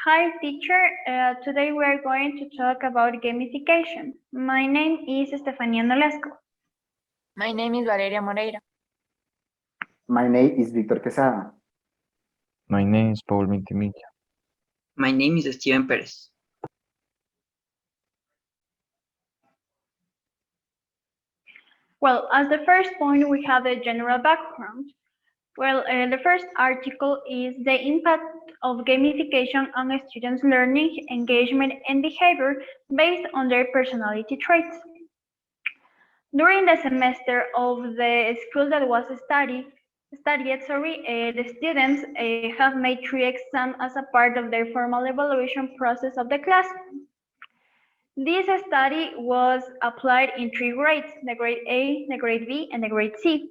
Hi, teacher. Today we are going to talk about gamification. My name is Estefania Nolasco. My name is Valeria Moreira. My name is Victor Quesada. My name is Paul Ventimiglia. My name is Steven Perez. Well, as the first point, we have a general background. Well, the first article is the impact of gamification on students' learning, engagement, and behavior based on their personality traits. During the semester of the school that was studied, the students have made 3 exams as a part of their formal evaluation process of the class. This study was applied in 3 grades, the grade A, the grade B, and the grade C.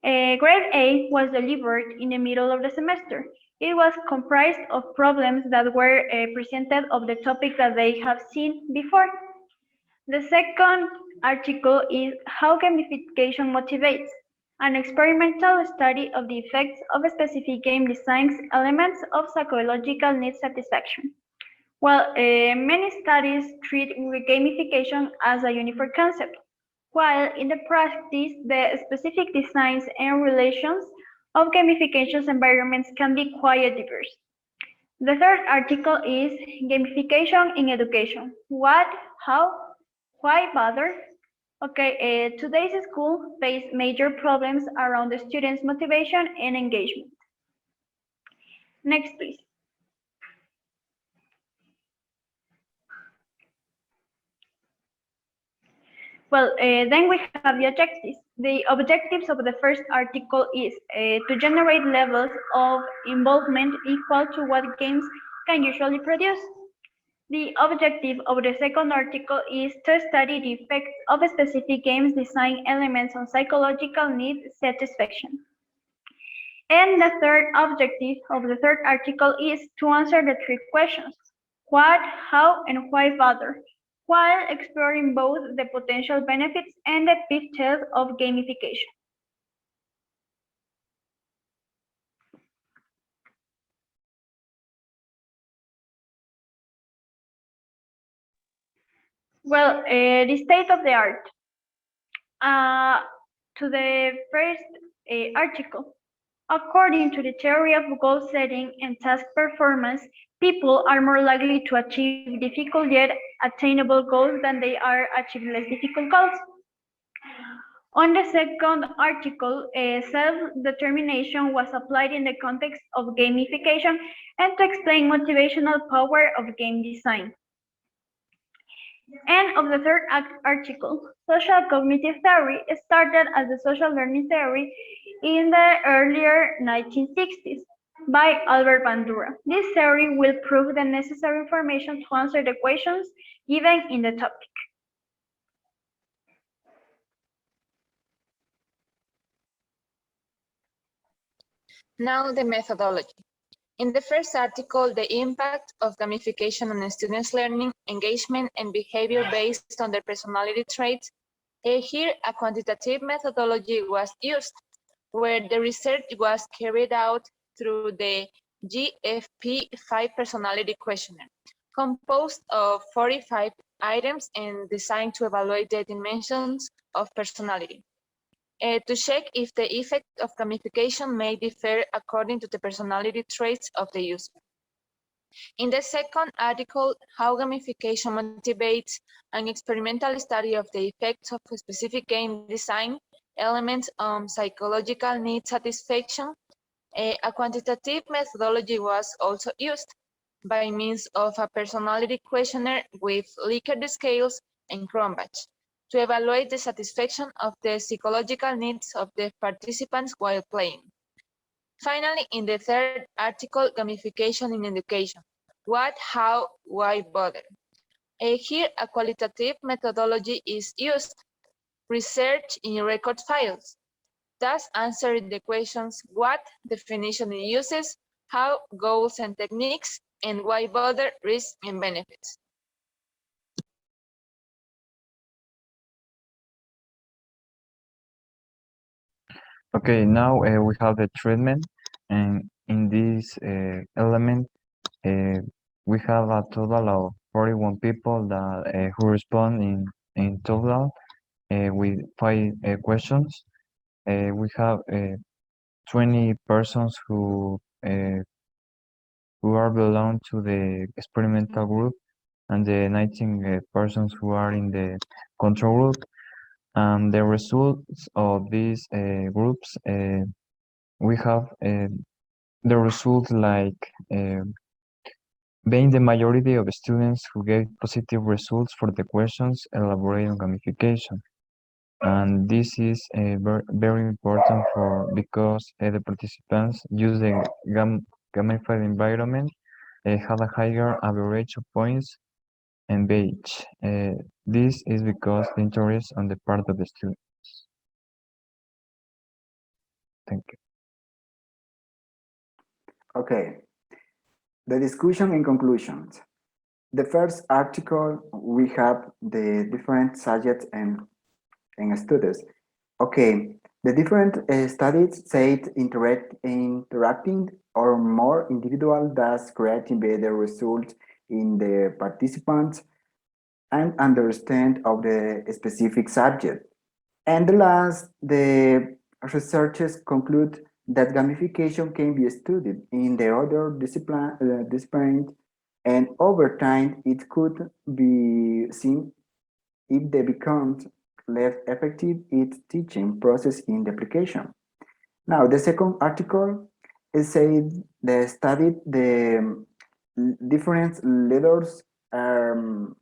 Grade A was delivered in the middle of the semester. It was comprised of problems that were presented of the topic that they have seen before. The second article is How Gamification Motivates, an experimental study of the effects of specific game designs elements of psychological need satisfaction. Well, many studies treat gamification as a uniform concept, while in the practice, the specific designs and relations of gamification environments can be quite diverse. The third article is Gamification in Education. What, how, why bother? Okay, today's school face major problems around the students' motivation and engagement. Next, please. Well, then we have the objectives. The objectives of the first article is to generate levels of involvement equal to what games can usually produce. The objective of the second article is to study the effects of specific games design elements on psychological need satisfaction. And the third objective of the third article is to answer the 3 questions: what, how, and why bother, while exploring both the potential benefits and the pitfalls of gamification. Well, the state of the art. To the first article. According to the theory of goal setting and task performance, people are more likely to achieve difficult yet attainable goals than they are achieve less difficult goals. On the second article, self-determination was applied in the context of gamification and to explain motivational power of game design. And of the third article, social cognitive theory started as the social learning theory in the earlier 1960s by Albert Bandura. This theory will prove the necessary information to answer the questions given in the topic. Now the methodology. In the first article, the impact of gamification on students' learning, engagement, and behavior based on their personality traits. Here, a quantitative methodology was used, where the research was carried out through the GFP5 personality questionnaire, composed of 45 items and designed to evaluate the dimensions of personality. To check if the effect of gamification may differ according to the personality traits of the user. In the second article, How Gamification Motivates, an experimental study of the effects of specific game design elements on psychological need satisfaction, a quantitative methodology was also used by means of a personality questionnaire with Likert scales and Cronbach to evaluate the satisfaction of the psychological needs of the participants while playing. Finally, in the third article, Gamification in Education. What, how, why bother? Here, a qualitative methodology is used. Research in record files. Thus, answer the questions what, definition and uses, how, goals and techniques, and why bother, risks and benefits. Okay, now we have the treatment, and in this element, we have a total of 41 people that who respond in total with 5 questions. We have 20 persons who are belong to the experimental group, and the 19 persons who are in the control group. And the results of these groups, we have the results like being the majority of students who gave positive results for the questions elaborated on gamification. And this is very important because the participants use the gamified environment had a higher average of points and beige. This is because the interest on the part of the students. Thank you. Okay. The discussion and conclusions. The first article, we have the different subjects and studies. Okay, the different studies said interacting or more individual, thus creating better results in the participants and understand of the specific subject. And the last, the researchers conclude that gamification can be studied in the other disciplines, and over time it could be seen if they become less effective its teaching process in the application. Now, the second article is said they studied the different leaders and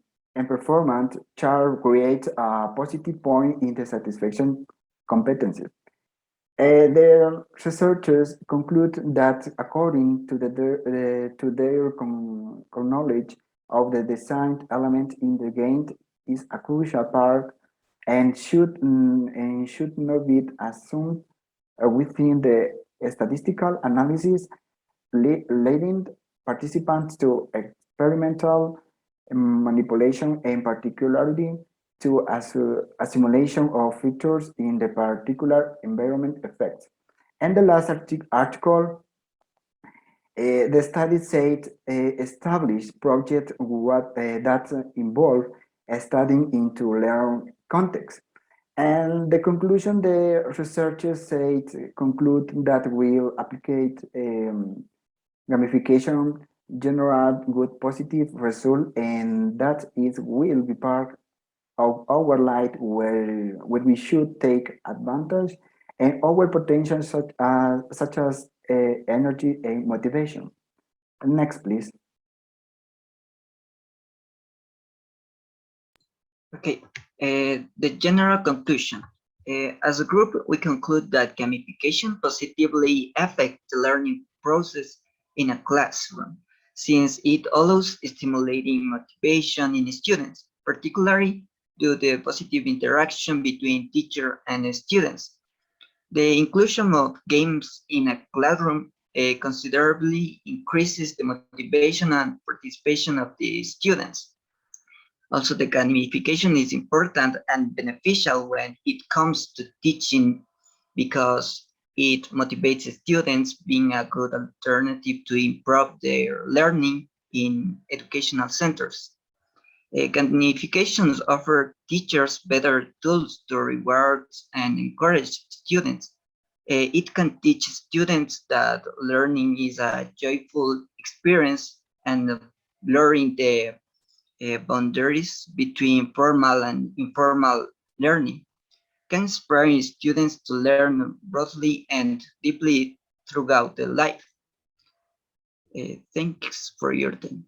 performance shall create a positive point in the satisfaction competencies. The researchers conclude that according to their knowledge of the design element in the game is a crucial part and should not be assumed within the statistical analysis, leading participants to experimental manipulation and particularly to a simulation of features in the particular environment effects. And the last article, the study said established project that involve studying into learn context. And the conclusion, the researchers said conclude that will apply gamification generate good positive result, and that is will be part of our life where we should take advantage and our potential such as energy and motivation. Next, please. Okay, the general conclusion. As a group, we conclude that gamification positively affects the learning process in a classroom, since it allows stimulating motivation in students, particularly due to the positive interaction between teacher and students. The inclusion of games in a classroom considerably increases the motivation and participation of the students. Also, the gamification is important and beneficial when it comes to teaching because it motivates students, being a good alternative to improve their learning in educational centers. Gamifications offer teachers better tools to reward and encourage students. It can teach students that learning is a joyful experience and blurring the boundaries between formal and informal learning can inspire students to learn broadly and deeply throughout their life. Thanks for your time.